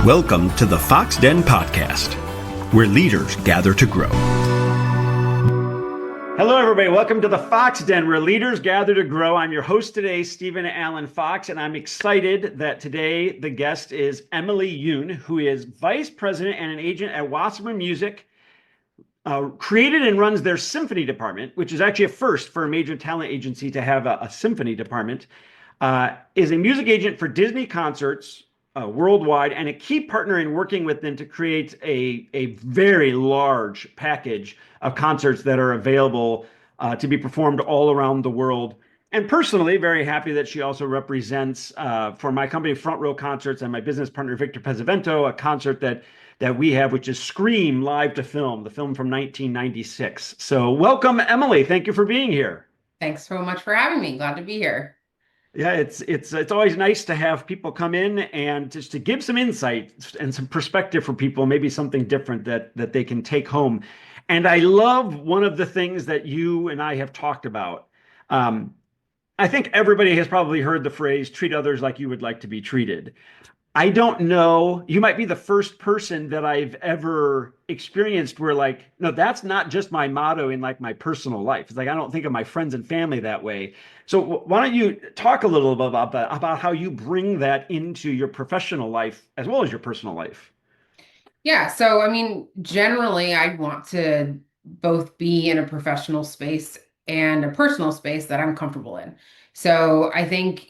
Welcome to the Fox Den Podcast, where leaders gather to grow. Hello, everybody. Welcome to the Fox Den, where leaders gather to grow. I'm your host today, Stephen Allen Fox, and I'm excited that today the guest is Emily Yoon, who is Vice President and an agent at Wasserman Music, created and runs their symphony department, which is actually a first for a major talent agency to have a symphony department, is a music agent for Disney concerts worldwide, and a key partner in working with them to create a very large package of concerts that are available to be performed all around the world. And personally, very happy that she also represents for my company, Front Row Concerts, and my business partner, Victor Pezzavento, a concert that we have, which is Scream Live to Film, the film from 1996. So welcome, Emily. Thank you for being here. Thanks so much for having me. Glad to be here. Yeah, it's always nice to have people come in and just to give some insight and some perspective for people, maybe something different that they can take home. And I love one of the things that you and I have talked about. I think everybody has probably heard the phrase, treat others like you would like to be treated. I don't know. You might be the first person that I've ever experienced where like, no, that's not just my motto in like my personal life. It's like, I don't think of my friends and family that way. So why don't you talk a little bit about that, about how you bring that into your professional life as well as your personal life? Yeah, so I mean, generally, I want to both be in a professional space and a personal space that I'm comfortable in. So I think,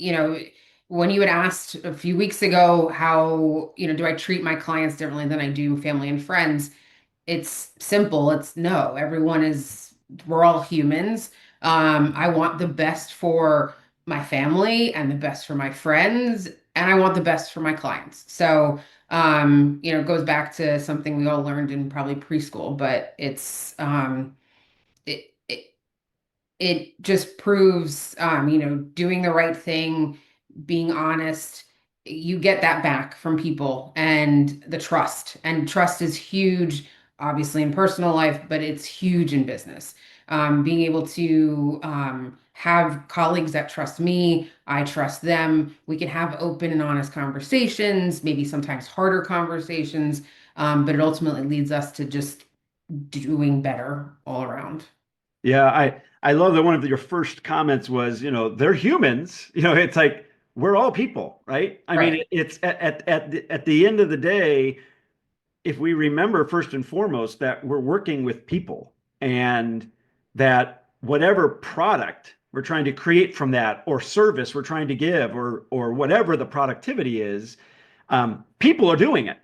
when you had asked a few weeks ago how, do I treat my clients differently than I do family and friends? It's simple. It's no. We're all humans. I want the best for my family and the best for my friends, and I want the best for my clients. So, it goes back to something we all learned in probably preschool, but it, it, it just proves, doing the right thing, being honest, you get that back from people and the trust. And trust is huge, obviously, in personal life, but it's huge in business. Being able to have colleagues that trust me, I trust them. We can have open and honest conversations, maybe sometimes harder conversations, but it ultimately leads us to just doing better all around. Yeah, I love that one of your first comments was, they're humans. It's like we're all people, right? I Right. mean, it's at the end of the day, if we remember first and foremost that we're working with people and that whatever product we're trying to create from that or service we're trying to give or whatever the productivity is, people are doing it.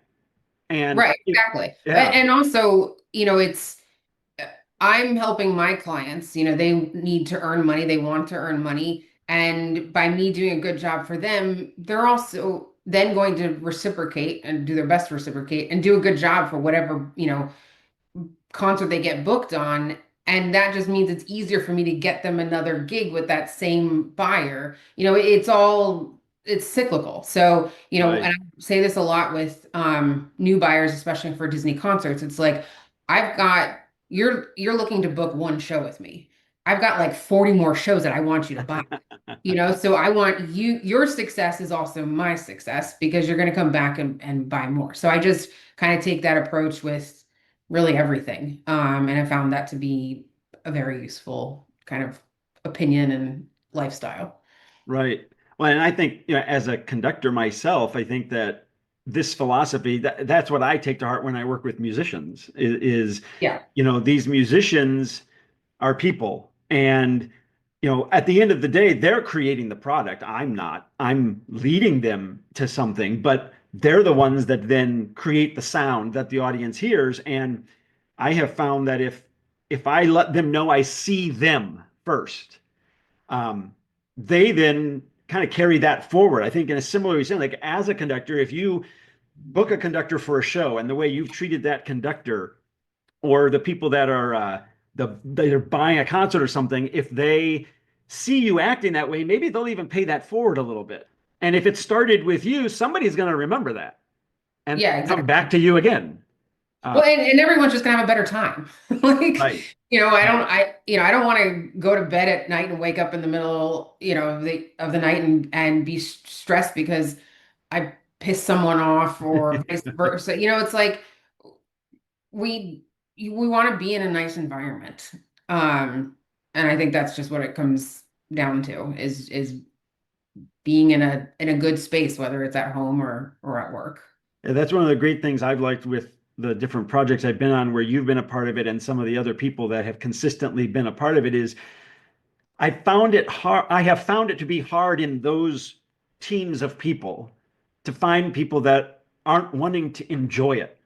And Right, exactly. yeah, And also, I'm helping my clients, they need to earn money, they want to earn money. And by me doing a good job for them, they're also then going to reciprocate and do their best to reciprocate and do a good job for whatever, concert they get booked on. And that just means it's easier for me to get them another gig with that same buyer. It's cyclical. So, and right. I say this a lot with new buyers, especially for Disney concerts. It's like, I've got you're looking to book one show with me. I've got like 40 more shows that I want you to buy. So I want your success is also my success because you're going to come back and buy more. So I just kind of take that approach with really everything. And I found that to be a very useful kind of opinion and lifestyle. Right. Well, and I think, as a conductor myself, I think that this philosophy, that's what I take to heart when I work with musicians is, Yeah. these musicians are people. And, at the end of the day, they're creating the product. I'm not. I'm leading them to something, but they're the ones that then create the sound that the audience hears. And I have found that if I let them know I see them first, um, they then kind of carry that forward. I think in a similar way, like as a conductor, if you book a conductor for a show and the way you've treated that conductor or the people that are they're buying a concert or something, if they see you acting that way, maybe they'll even pay that forward a little bit. And if it started with you, somebody's going to remember that and Yeah, come back exactly. to you again. Well, Uh, and everyone's just gonna have a better time. Like, right. I don't want to go to bed at night and wake up in the middle, of the night and be stressed because I piss someone off or vice versa. It's like we we want to be in a nice environment. Um, and I think that's just what it comes down to is being in a good space, whether it's at home or at work. And that's one of the great things I've liked with the different projects I've been on where you've been a part of it and some of the other people that have consistently been a part of it is I found it hard. I have found it to be hard in those teams of people to find people that aren't wanting to enjoy it.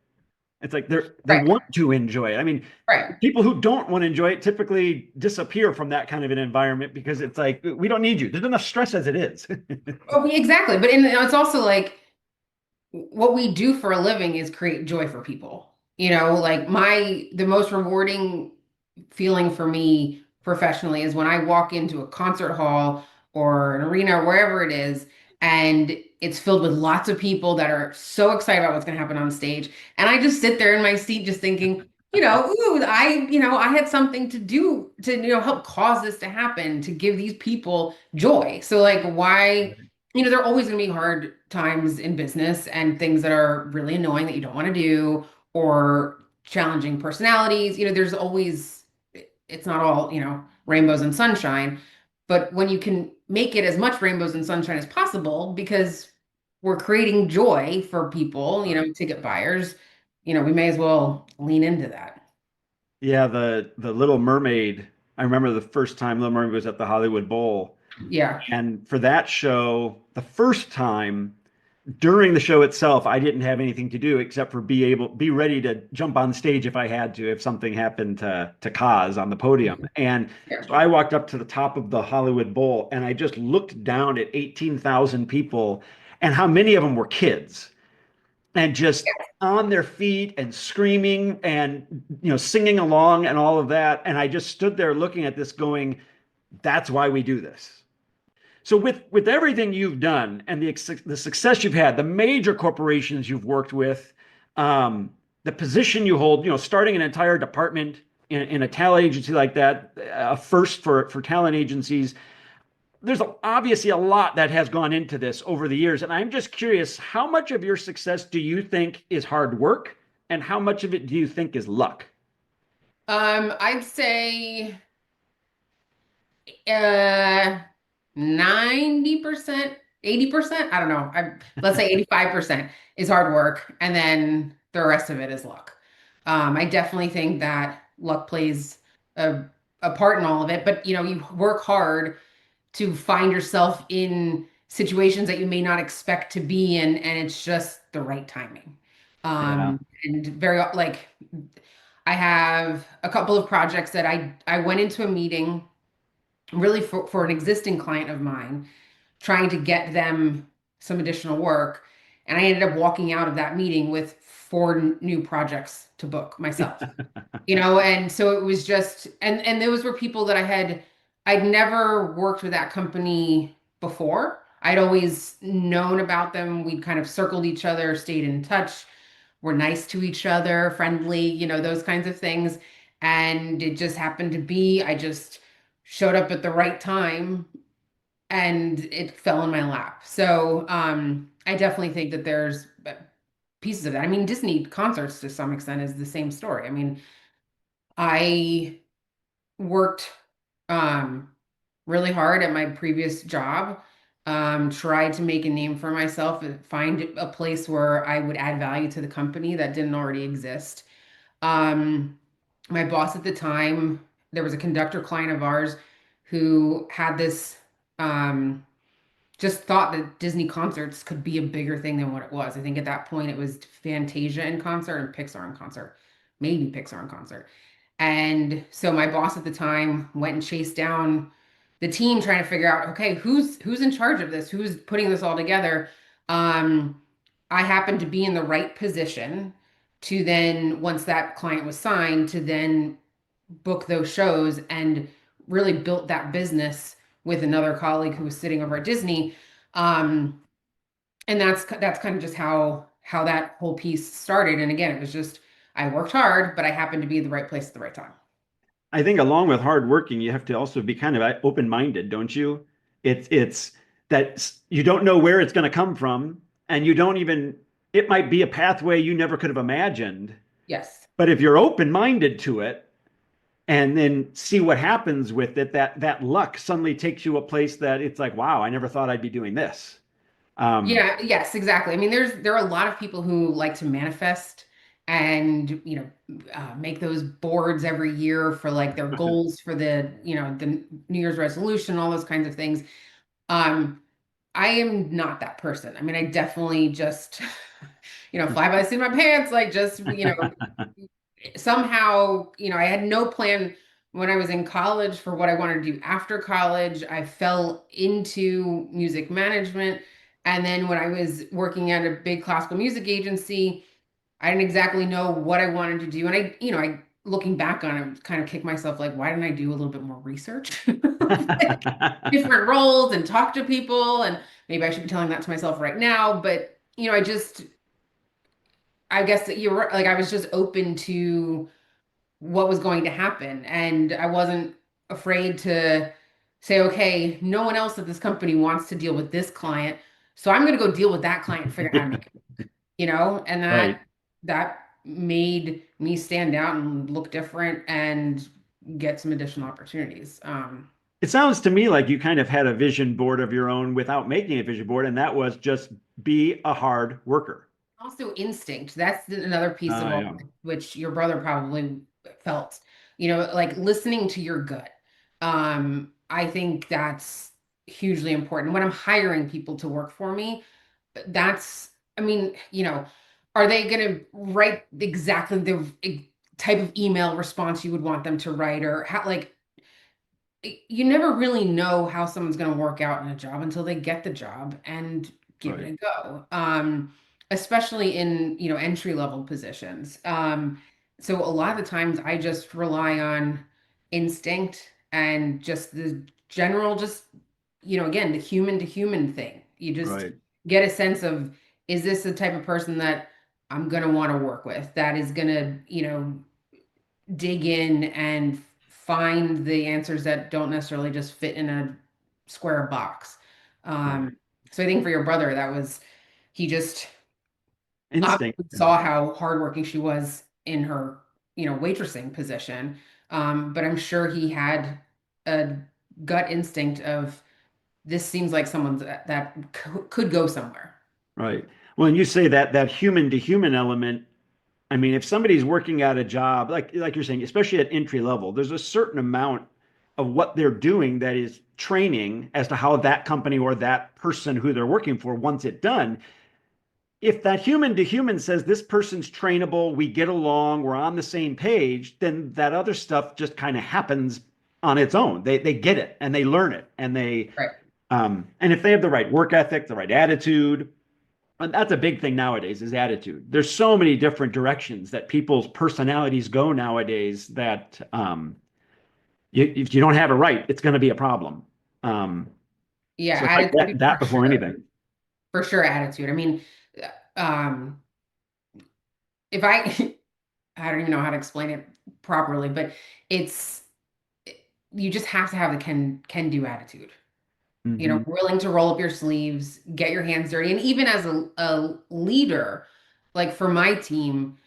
It's like they Right, want to enjoy it. I mean, right. people who don't want to enjoy it typically disappear from that kind of an environment because it's like we don't need you. There's enough stress as it is. Oh, exactly. But it's also like what we do for a living is create joy for people. Like the most rewarding feeling for me professionally is when I walk into a concert hall or an arena or wherever it is, and it's filled with lots of people that are so excited about what's going to happen on stage. And I just sit there in my seat just thinking, ooh, I had something to do to, help cause this to happen, to give these people joy. So like why, there are always going to be hard times in business and things that are really annoying that you don't want to do or challenging personalities. There's always, it's not all, rainbows and sunshine, but when you can make it as much rainbows and sunshine as possible because we're creating joy for people, ticket buyers, we may as well lean into that. Yeah, the Little Mermaid. I remember the first time Little Mermaid was at the Hollywood Bowl, Yeah. and for that show, the first time during the show itself, I didn't have anything to do except for be ready to jump on stage if I had to, if something happened to Kaz on the podium. And Yeah. so I walked up to the top of the Hollywood Bowl and I just looked down at 18,000 people and how many of them were kids and just on their feet and screaming and singing along and all of that. And I just stood there looking at this going, that's why we do this. So with everything you've done and the success you've had, the major corporations you've worked with, the position you hold, starting an entire department in a talent agency like that, a first for talent agencies. There's obviously a lot that has gone into this over the years, and I'm just curious, how much of your success do you think is hard work, and how much of it do you think is luck? I'd say uh 90%, 80%, I don't know. Let's say 85% is hard work, and then the rest of it is luck. I definitely think that luck plays a, a part in all of it, but you work hard to find yourself in situations that you may not expect to be in, and it's just the right timing. Yeah. And very like I have a couple of projects that I went into a meeting really for an existing client of mine, trying to get them some additional work. And I ended up walking out of that meeting with four new projects to book myself. And so it was just, and those were people that I'd never worked with that company before. I'd always known about them. We'd kind of circled each other, stayed in touch, were nice to each other, friendly, those kinds of things. And it just happened to be, I just showed up at the right time and it fell in my lap. So I definitely think that there's pieces of that. I mean, Disney concerts to some extent is the same story. I mean, I worked um, really hard at my previous job, tried to make a name for myself and find a place where I would add value to the company that didn't already exist. Um, my boss at the time, there was a conductor client of ours who had this um, just thought that Disney concerts could be a bigger thing than what it was. I think at that point it was Fantasia in concert and Pixar in concert, maybe Pixar in concert. And so my boss at the time went and chased down the team trying to figure out, okay, who's in charge of this? Who's putting this all together? Um, I happened to be in the right position to then, once that client was signed, to then book those shows and really built that business with another colleague who was sitting over at Disney. Um, and that's kind of just how that whole piece started. And again, it was just I worked hard, but I happened to be in the right place at the right time. I think along with hard working, you have to also be kind of open-minded, don't you? It's that you don't know where it's going to come from, and you don't even, it might be a pathway you never could have imagined. Yes. But if you're open-minded to it and then see what happens with it, that luck suddenly takes you a place that it's like, wow, I never thought I'd be doing this. Um, Yeah, yes, exactly. I mean, there are a lot of people who like to manifest and, make those boards every year for like their goals for the New Year's resolution, all those kinds of things. Um, I am not that person. I mean, I definitely just, fly by the seat of my pants, like just, somehow, I had no plan when I was in college for what I wanted to do after college. I fell into music management. And then when I was working at a big classical music agency, I didn't exactly know what I wanted to do. And I looking back on it, kind of kick myself like, why didn't I do a little bit more research? Like, different roles and talk to people. And maybe I should be telling that to myself right now. But, I guess that you're right. Like, I was just open to what was going to happen. And I wasn't afraid to say, okay, no one else at this company wants to deal with this client. So I'm going to go deal with that client and figure out how to make it, and right. that made me stand out and look different and get some additional opportunities. It sounds to me like you kind of had a vision board of your own without making a vision board, and that was just be a hard worker. Also instinct. That's another piece of all Yeah, which your brother probably felt, like listening to your gut. I think that's hugely important. When I'm hiring people to work for me, that's, I mean, are they going to write exactly the type of email response you would want them to write, or how, like, you never really know how someone's going to work out in a job until they get the job and give it right, a go. Especially in, entry level positions. So a lot of the times I just rely on instinct and just the general, just, again, the human to human thing. You just right, get a sense of, is this the type of person that I'm going to want to work with, that is going to, dig in and find the answers that don't necessarily just fit in a square box. right. So I think for your brother, that was, he just Instinct. obviously saw how hardworking she was in her, waitressing position. But I'm sure he had a gut instinct of, this seems like someone's that could go somewhere. Right. Well, and you say that human to human element. I mean, if somebody's working at a job, like you're saying, especially at entry level, there's a certain amount of what they're doing that is training as to how that company or that person who they're working for wants it done. If that human to human says this person's trainable, we get along, we're on the same page, then that other stuff just kind of happens on its own. They get it and they learn it Right. and if they have the right work ethic, the right attitude, and that's a big thing nowadays is attitude. There's so many different directions that people's personalities go nowadays that if you don't have it right, it's going to be a problem. Um, Yeah, so it's like attitude that for before sure. anything. For sure, attitude. I mean, um, if I, I don't even know how to explain it properly, but it's, you just have to have the can do attitude. Hmm. Willing to roll up your sleeves, get your hands dirty. And even as a leader, like for my team,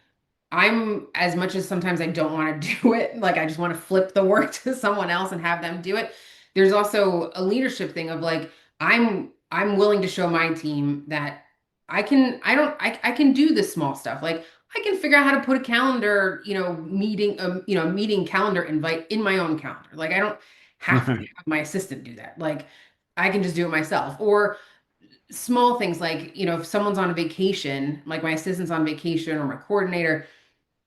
I'm, as much as sometimes I don't want to do it, like I just want to flip the work to someone else and have them do it. There's also a leadership thing of like, I'm willing to show my team that I can do the small stuff. Like I can figure out how to put a calendar, meeting calendar invite in my own calendar. Like I don't have to have my assistant do that. Like I can just do it myself. Or small things like, if someone's on a vacation, like my assistant's on vacation or my coordinator,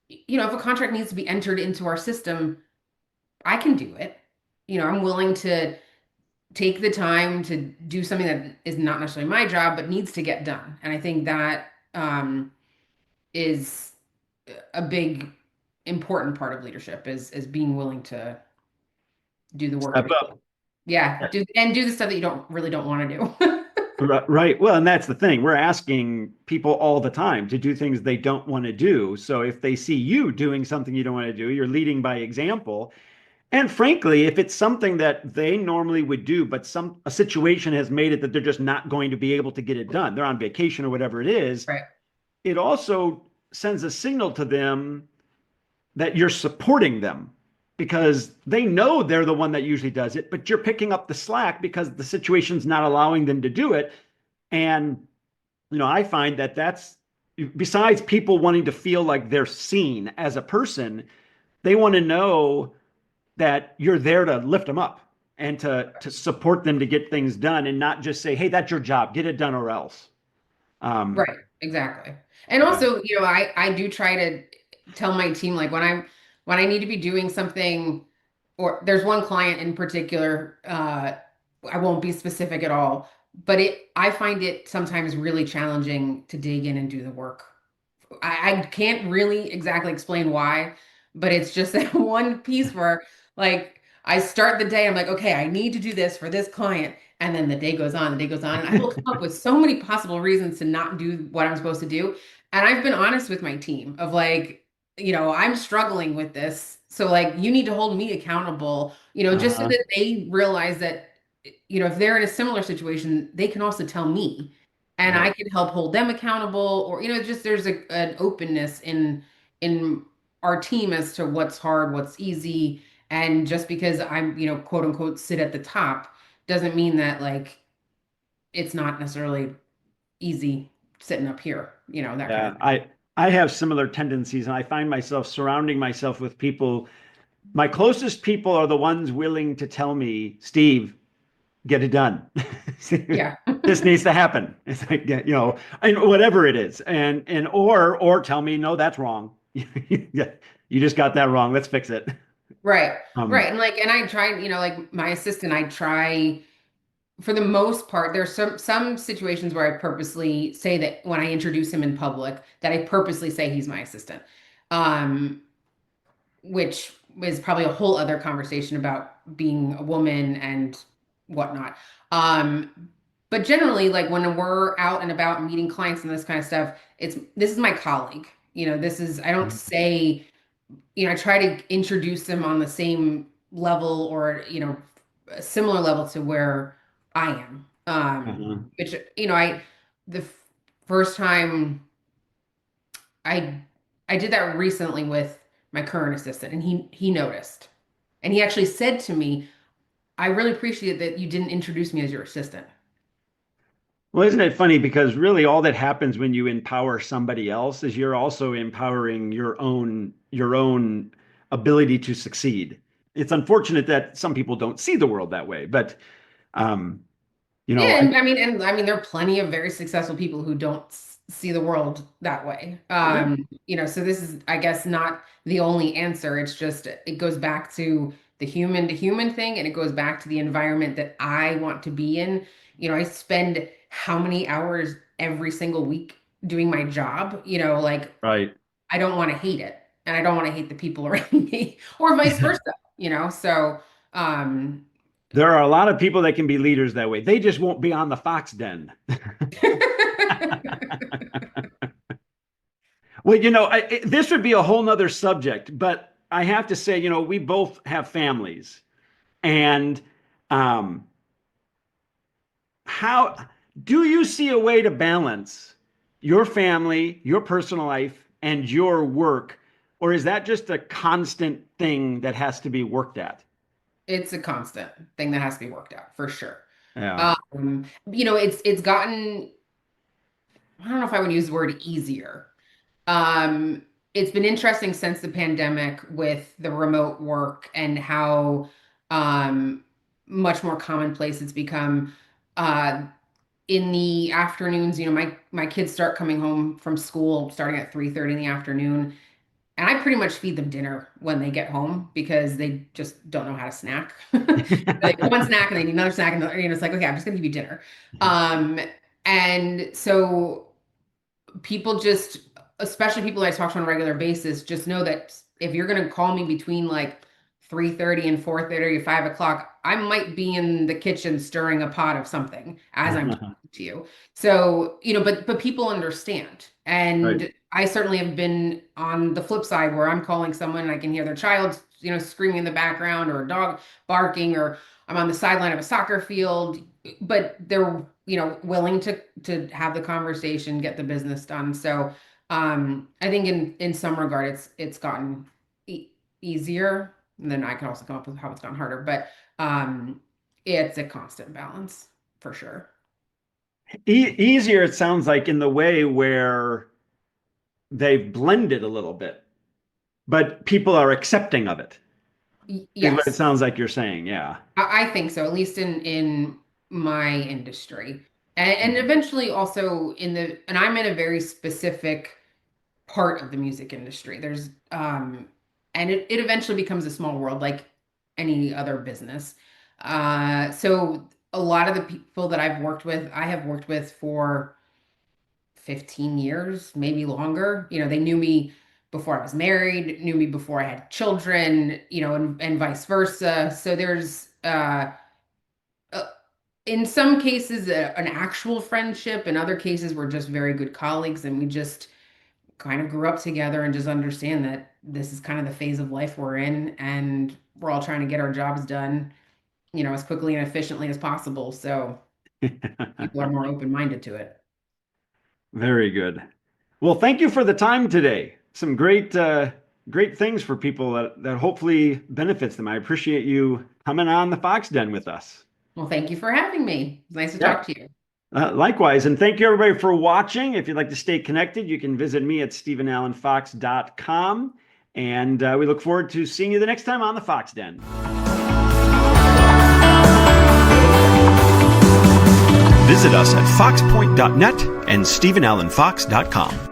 if a contract needs to be entered into our system, I can do it. I'm willing to take the time to do something that is not necessarily my job, but needs to get done. And I think that is a big, important part of leadership is being willing to do the work. Step up. Yeah, do the stuff that you don't want to do. Right. Well, and that's the thing. We're asking people all the time to do things they don't want to do. So if they see you doing something you don't want to do, you're leading by example. And frankly, if it's something that they normally would do, but a situation has made it that they're just not going to be able to get it done, they're on vacation or whatever it is, Right. it also sends a signal to them that you're supporting them because they know they're the one that usually does it, but you're picking up the slack because the situation's not allowing them to do it. And, I find that that's besides people wanting to feel like they're seen as a person, they want to know that you're there to lift them up and to support them to get things done and not just say, hey, that's your job, get it done or else. Um, Right, exactly. And yeah. also, I do try to tell my team like when I need to be doing something, or there's one client in particular, I won't be specific at all, but I find it sometimes really challenging to dig in and do the work. I can't really exactly explain why, but it's just that one piece where like I start the day, I'm like, okay, I need to do this for this client. And then the day goes on, the day goes on, and I will come up with so many possible reasons to not do what I'm supposed to do. And I've been honest with my team of like, I'm struggling with this. So like you need to hold me accountable, just so Uh-huh. that they realize that, if they're in a similar situation, they can also tell me and I Right. can help hold them accountable or just there's an openness in our team as to what's hard, what's easy, and just because I'm quote unquote sit at the top doesn't mean that like it's not necessarily easy sitting up here, that kind Yeah. of thing. I have similar tendencies and I find myself surrounding myself with people. My closest people are the ones willing to tell me, Steve, get it done. Yeah. This needs to happen. It's like, yeah, and whatever it is. And or tell me, no, that's wrong. Yeah, you just got that wrong. Let's fix it. Right. Right. Um, And I try, like my assistant, I try for the most part, there's some situations where I purposely say that when I introduce him in public, that I purposely say he's my assistant. Um, which is probably a whole other conversation about being a woman and whatnot. But generally, like when we're out and about meeting clients and this kind of stuff, this is my colleague. This is I don't say, I try to introduce them on the same level or, a similar level to where I am. uh-huh. Which, the first time I I did that recently with my current assistant and he noticed. And he actually said to me, "I really appreciate that you didn't introduce me as your assistant." Well, isn't it funny? Because really all that happens when you empower somebody else is you're also empowering your own ability to succeed. It's unfortunate that some people don't see the world that way, but um, Yeah, I, and I mean there are plenty of very successful people who don't see the world that way. yeah, So this is, I guess, not the only answer. It's just it goes back to human thing, and it goes back to the environment that I want to be in. I spend how many hours every single week doing my job, like right. I don't want to hate it, and I don't want to hate the people around me, or vice versa. So um There are a lot of people that can be leaders that way. They just won't be on the Fox Den. Well, this would be a whole nother subject, but I have to say, we both have families. And um, how do you see a way to balance your family, your personal life, and your work? Or is that just a constant thing that has to be worked at? It's a constant thing that has to be worked out for sure. Yeah. It's gotten, I don't know if I would use the word easier. Um, it's been interesting since the pandemic with the remote work and how much more commonplace it's become. Uh, in the afternoons, my kids start coming home from school starting at 3:30 in the afternoon. And I pretty much feed them dinner when they get home because they just don't know how to snack. Like one snack and they need another snack, and it's like, okay, I'm just gonna give you dinner. Um, and so people just, especially people I talk to on a regular basis, just know that if you're gonna call me between like 3:30 and 4:30 or 5 o'clock, I might be in the kitchen stirring a pot of something as I'm talking to you. So, but people understand. Right. And I certainly have been on the flip side where I'm calling someone and I can hear their child screaming in the background, or a dog barking, or I'm on the sideline of a soccer field, but they're, willing to have the conversation, get the business done. So I think in some regard it's gotten easier. And then I can also come up with how it's gotten harder, but it's a constant balance for sure. Easier, it sounds like, in the way where they've blended a little bit, but people are accepting of it, is what it Yes, sounds like you're saying. Yeah. I think so, at least in my industry. And Mhm. eventually also and I'm in a very specific part of the music industry. And it eventually becomes a small world like any other business. So a lot of the people that I have worked with for 15 years, maybe longer. They knew me before I was married, knew me before I had children, and vice versa. So there's, uh, in some cases, an actual friendship. In other cases, we're just very good colleagues, and we just kind of grew up together and just understand that this is kind of the phase of life we're in, and we're all trying to get our jobs done, as quickly and efficiently as possible. So people are more open-minded to it. Very good. Well, thank you for the time today. Some great things for people that hopefully benefits them. I appreciate you coming on the Fox Den with us. Well, thank you for having me. It's nice to Yeah. talk to you. Likewise, and thank you everybody for watching. If you'd like to stay connected, you can visit me at stephenallenfox.com. And we look forward to seeing you the next time on the Fox Den. Visit us at foxpoint.net and stephenallenfox.com.